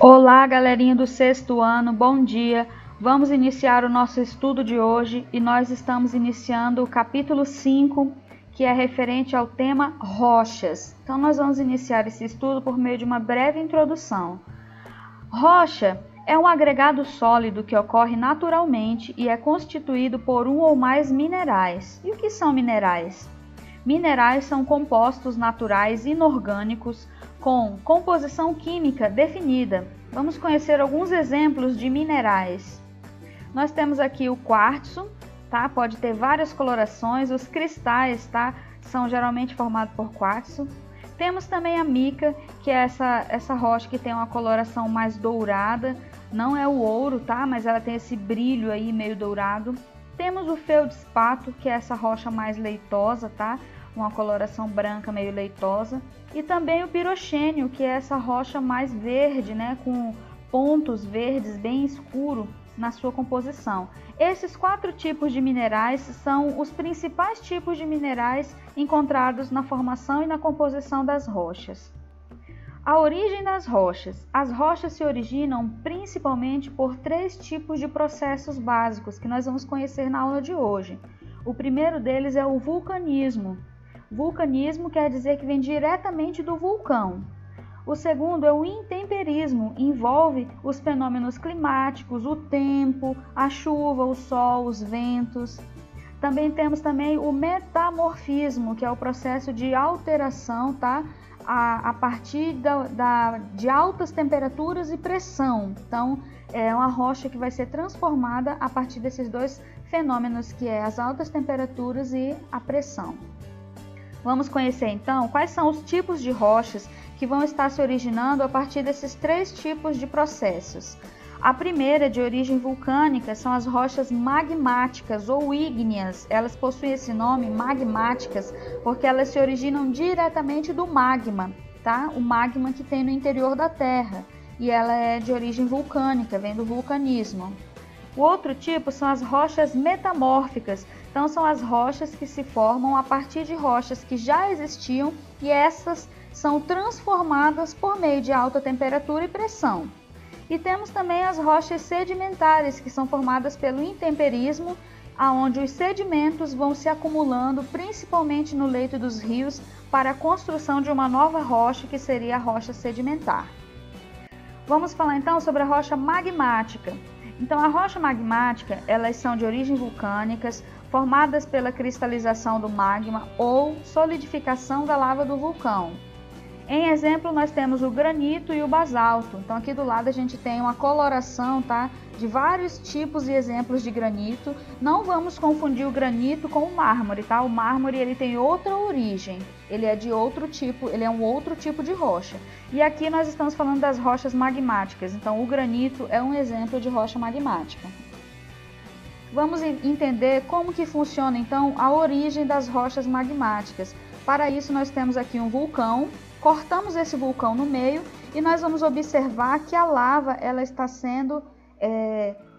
Olá, galerinha do sexto ano, bom dia! Vamos iniciar o nosso estudo de hoje e nós estamos iniciando o capítulo 5, que é referente ao tema rochas. Então, nós vamos iniciar esse estudo por meio de uma breve introdução. Rocha é um agregado sólido que ocorre naturalmente e é constituído por um ou mais minerais. E o que são minerais? Minerais são compostos naturais inorgânicos com composição química definida. Vamos conhecer alguns exemplos de minerais. Nós temos aqui o quartzo, tá? Pode ter várias colorações, os cristais, tá? São geralmente formados por quartzo. Temos também a mica, que é essa rocha que tem uma coloração mais dourada, não é o ouro, tá? Mas ela tem esse brilho aí meio dourado. Temos o feldspato, que é essa rocha mais leitosa, tá? Uma coloração branca meio leitosa. E também o piroxênio, que é essa rocha mais verde, né? Com pontos verdes bem escuros na sua composição. Esses 4 tipos de minerais são os principais tipos de minerais encontrados na formação e na composição das rochas. A origem das rochas. As rochas se originam principalmente por 3 tipos de processos básicos que nós vamos conhecer na aula de hoje. O primeiro deles é o vulcanismo. Vulcanismo quer dizer que vem diretamente do vulcão. O segundo é o intemperismo, envolve os fenômenos climáticos, o tempo, a chuva, o sol, os ventos. Também temos o metamorfismo, que é o processo de alteração, tá? A partir de altas temperaturas e pressão. Então, é uma rocha que vai ser transformada a partir desses 2 fenômenos, que é as altas temperaturas e a pressão. Vamos conhecer então quais são os tipos de rochas que vão estar se originando a partir desses 3 tipos de processos. A primeira, de origem vulcânica, são as rochas magmáticas ou ígneas. Elas possuem esse nome, magmáticas, porque elas se originam diretamente do magma, tá? O magma que tem no interior da Terra. E ela é de origem vulcânica, vem do vulcanismo. O outro tipo são as rochas metamórficas. Então, são as rochas que se formam a partir de rochas que já existiam e essas são transformadas por meio de alta temperatura e pressão. E temos também as rochas sedimentares, que são formadas pelo intemperismo, onde os sedimentos vão se acumulando principalmente no leito dos rios para a construção de uma nova rocha, que seria a rocha sedimentar. Vamos falar então sobre a rocha magmática. Então, a rocha magmática, elas são de origem vulcânicas, formadas pela cristalização do magma ou solidificação da lava do vulcão. Em exemplo, nós temos o granito e o basalto. Então, aqui do lado a gente tem uma coloração, tá, de vários tipos e exemplos de granito. Não vamos confundir o granito com o mármore, tá? O mármore, ele tem outra origem, ele é de outro tipo, ele é um outro tipo de rocha. E aqui nós estamos falando das rochas magmáticas. Então, o granito é um exemplo de rocha magmática. Vamos entender como que funciona, então, a origem das rochas magmáticas. Para isso, nós temos aqui um vulcão, cortamos esse vulcão no meio e nós vamos observar que a lava ela está sendo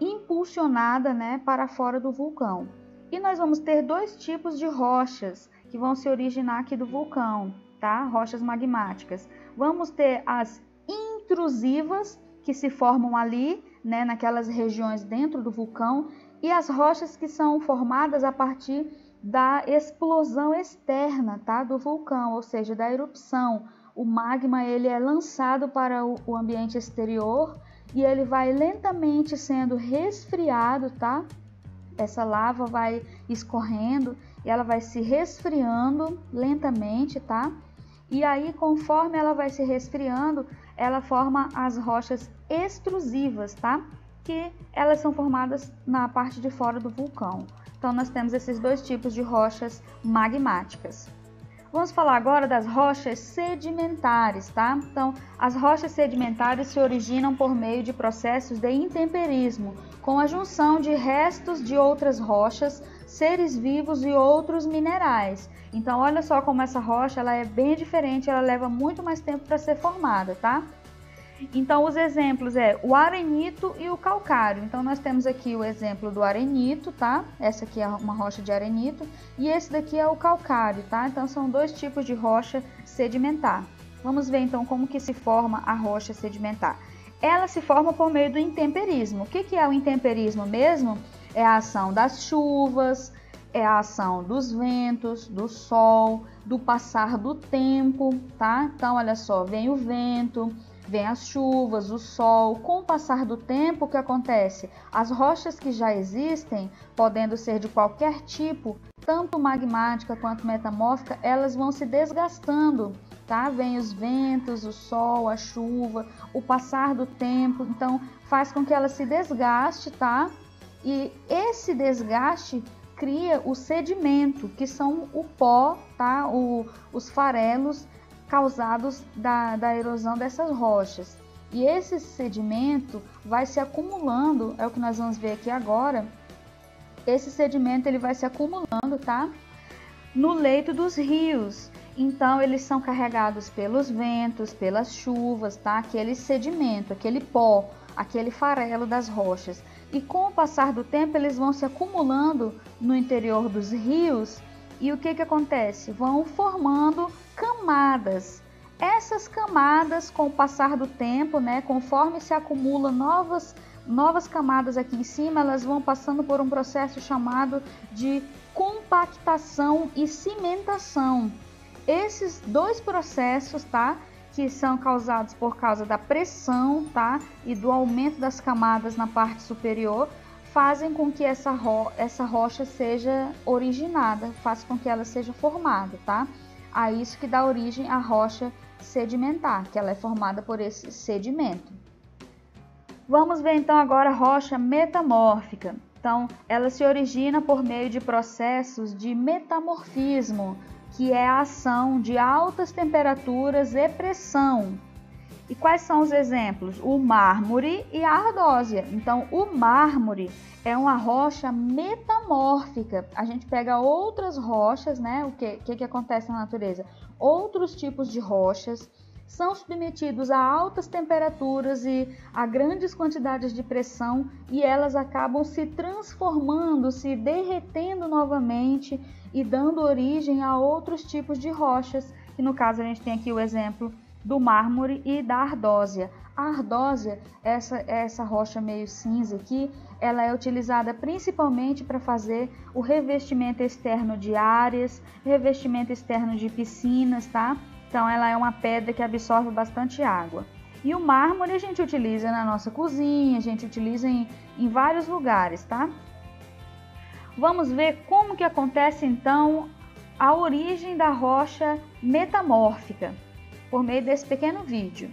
impulsionada, né, para fora do vulcão. E nós vamos ter 2 tipos de rochas que vão se originar aqui do vulcão, tá? Rochas magmáticas. Vamos ter as intrusivas, que se formam ali, né, naquelas regiões dentro do vulcão, e as rochas que são formadas a partir da explosão externa, tá, do vulcão, ou seja, da erupção. O magma ele é lançado para o ambiente exterior e ele vai lentamente sendo resfriado, tá? Essa lava vai escorrendo e ela vai se resfriando lentamente, tá? E aí, conforme ela vai se resfriando, ela forma as rochas extrusivas, tá? Que elas são formadas na parte de fora do vulcão. Então, nós temos esses 2 tipos de rochas magmáticas. Vamos falar agora das rochas sedimentares, tá? Então, as rochas sedimentares se originam por meio de processos de intemperismo, com a junção de restos de outras rochas, seres vivos e outros minerais. Então, olha só como essa rocha ela é bem diferente, ela leva muito mais tempo para ser formada, tá? Então, os exemplos é o arenito e o calcário. Então, nós temos aqui o exemplo do arenito, tá? Essa aqui é uma rocha de arenito e esse daqui é o calcário, tá? Então, são 2 tipos de rocha sedimentar. Vamos ver, então, como que se forma a rocha sedimentar. ela se forma por meio do intemperismo. O que é o intemperismo mesmo? É a ação das chuvas, é a ação dos ventos, do sol, do passar do tempo, tá? Então, olha só, vem o vento, vem as chuvas, o sol. Com o passar do tempo, o que acontece? As rochas que já existem, podendo ser de qualquer tipo, tanto magmática quanto metamórfica, elas vão se desgastando, tá? Vem os ventos, o sol, a chuva, o passar do tempo, então faz com que ela se desgaste, tá? E esse desgaste cria o sedimento, que são o pó, tá? Os farelos causados da erosão dessas rochas. E esse sedimento vai se acumulando, é o que nós vamos ver aqui agora. Esse sedimento ele vai se acumulando, tá? No leito dos rios. Então eles são carregados pelos ventos, pelas chuvas, tá? Aquele sedimento, aquele pó, aquele farelo das rochas. E com o passar do tempo eles vão se acumulando no interior dos rios. E o que acontece? Vão formando camadas. Essas camadas, com o passar do tempo, né, conforme se acumulam novas camadas aqui em cima, elas vão passando por um processo chamado de compactação e cimentação. Esses dois processos, tá, que são causados por causa da pressão, tá, e do aumento das camadas na parte superior, fazem com que essa rocha seja originada, faz com que ela seja formada, tá? A isso que dá origem à rocha sedimentar, que ela é formada por esse sedimento. Vamos ver então agora a rocha metamórfica. Então, ela se origina por meio de processos de metamorfismo, que é a ação de altas temperaturas e pressão. E quais são os exemplos? O mármore e a ardósia. Então, o mármore é uma rocha metamórfica. A gente pega outras rochas, né? O que acontece na natureza? Outros tipos de rochas são submetidos a altas temperaturas e a grandes quantidades de pressão e elas acabam se transformando, se derretendo novamente e dando origem a outros tipos de rochas, que no caso a gente tem aqui o exemplo do mármore e da ardósia. A ardósia, essa rocha meio cinza aqui, ela é utilizada principalmente para fazer o revestimento externo de áreas, revestimento externo de piscinas, tá? Então ela é uma pedra que absorve bastante água. E o mármore a gente utiliza na nossa cozinha, a gente utiliza em vários lugares, tá? Vamos ver como que acontece então a origem da rocha metamórfica, por meio desse pequeno vídeo.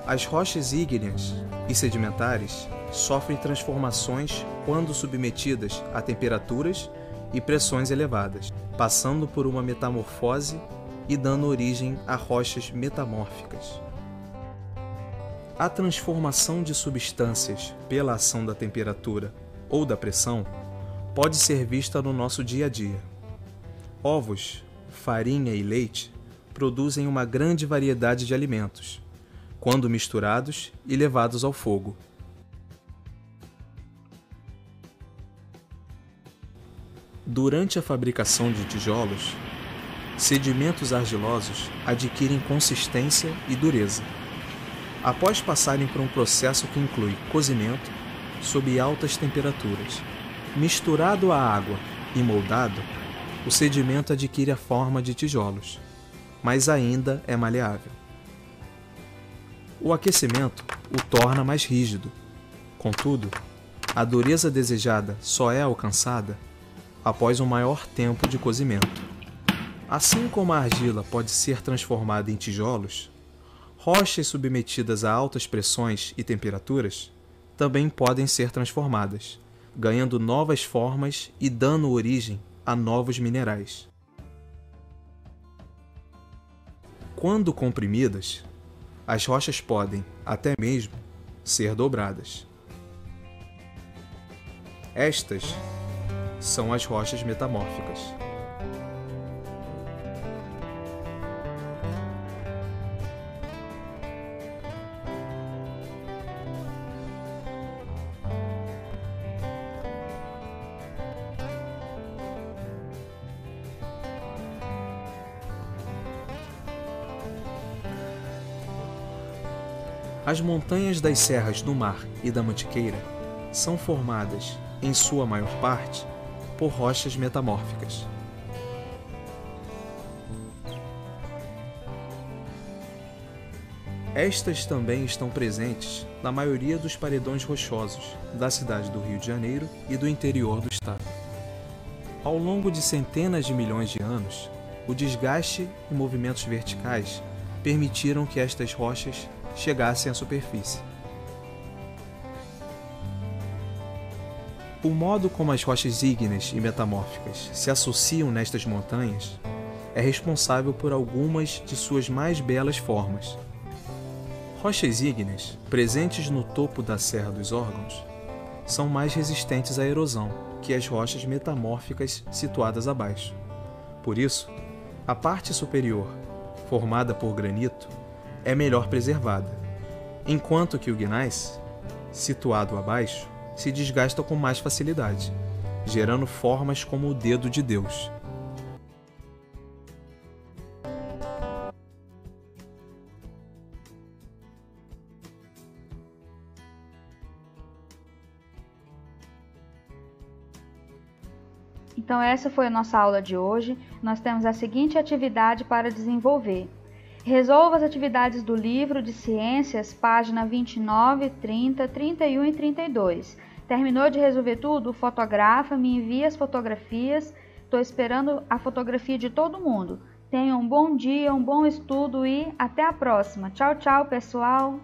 As rochas ígneas e sedimentares sofrem transformações quando submetidas a temperaturas e pressões elevadas, passando por uma metamorfose e dando origem a rochas metamórficas. A transformação de substâncias pela ação da temperatura ou da pressão pode ser vista no nosso dia a dia. Ovos, farinha e leite produzem uma grande variedade de alimentos, quando misturados e levados ao fogo. Durante a fabricação de tijolos, sedimentos argilosos adquirem consistência e dureza. Após passarem por um processo que inclui cozimento sob altas temperaturas, misturado à água e moldado, o sedimento adquire a forma de tijolos, mas ainda é maleável. O aquecimento o torna mais rígido. Contudo, a dureza desejada só é alcançada após um maior tempo de cozimento. Assim como a argila pode ser transformada em tijolos, rochas submetidas a altas pressões e temperaturas também podem ser transformadas, ganhando novas formas e dando origem a novos minerais. Quando comprimidas, as rochas podem, até mesmo, ser dobradas. Estas são as rochas metamórficas. As montanhas das Serras do Mar e da Mantiqueira são formadas, em sua maior parte, por rochas metamórficas. Estas também estão presentes na maioria dos paredões rochosos da cidade do Rio de Janeiro e do interior do estado. Ao longo de centenas de milhões de anos, o desgaste e movimentos verticais permitiram que estas rochas chegassem à superfície. O modo como as rochas ígneas e metamórficas se associam nestas montanhas é responsável por algumas de suas mais belas formas. Rochas ígneas, presentes no topo da Serra dos Órgãos, são mais resistentes à erosão que as rochas metamórficas situadas abaixo. Por isso, a parte superior, formada por granito, é melhor preservada, enquanto que o gneiss, situado abaixo, se desgasta com mais facilidade, gerando formas como o dedo de Deus. Então essa foi a nossa aula de hoje. Nós temos a seguinte atividade para desenvolver. Resolva as atividades do livro de ciências, página 29, 30, 31 e 32. Terminou de resolver tudo? Fotografa, me envia as fotografias. Estou esperando a fotografia de todo mundo. Tenha um bom dia, um bom estudo e até a próxima. Tchau, tchau, pessoal!